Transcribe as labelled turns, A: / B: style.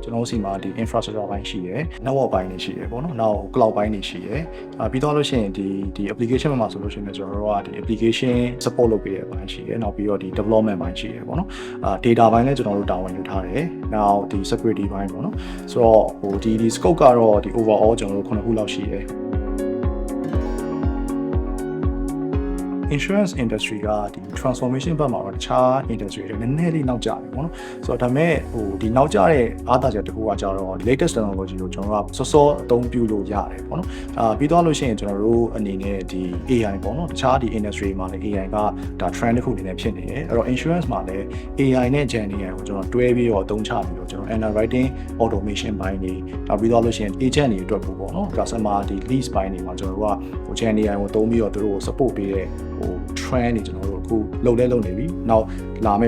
A: ကျွန်တော်တို့စီမှာဒီ infrastructure ဘိုင်းရှိရယ် network ဘိုင်းတွေရှိရယ်ပေါ့နော်နောက် cloud ဘိုင်းတွေရှိရယ်ပြီးတော့လို့ရှိရင်ဒီ application မှာဆိုလို့ရှိရင်ကျွန်တော်တို့ကဒီ application support လုပ်ပေးရတဲ့ဘိုင်းရှိရယ်နောက်ပြီးတော့ဒီ development ဘိုင်းရှိရယ်ပေါ့နော်data ဘိုင်းလည်းကျွန်တော်တို့တာဝန်ယူထားတယ်နောက်ဒီ security ဘိုင်းပေါ့နော်ဆိုတော့ဟိုဒီ scope ကတော့ဒီ overall ကျွန်တော်တို့9ခုလောက်ရှိရယ်insurance industry ကဒီ transformation ဘက်မှာတော့တခြား industry တွေနည်းနည်းလေးနောက်ကျတယ်ပေါ့နော်ဆိုတော့ဒါပေမဲ့ဟိုဒီနောက်ကျတဲ့အားသာချက်တစ်ခုကကြတော့ latest technology ကိုကျွန်တော်တို့ကစောစောအသုံးပြုလို့ရတယ်ပေါ့နော်ပြီးတော့လို့ရှိရင်ကျွန်တော်တို့အနေနဲ့ဒီ AI ပေါ့နော်တခြားဒီ industry မှာလည်း AI ကဒါ trend တစ်ခုအနေနဲ့ဖြစ်နေတယ်အဲ့တော့ insurance မှာလည်း AI နဲ့ Gen AI ကိုကျွန်တော်တွဲပြီးတော့အသုံးချပြီးတော့ကျွန်တော် underwriting automation ဘိုင်းတွေနောက်ပြီးတော့လို့ရှိရင် agent တွေအတွက်ပေါ့နော် customer ဒီ lease ဘိုင်းတွေမှာကျွန်တော်တို့ကဟို Gen AI ကိုသုံးပြီးတော့သူတို့ကို support ပေးတဲ့ဟို trend တွေကျွန်တော်တို့အခုလုပ်နေပြီနောက်လာမယ့်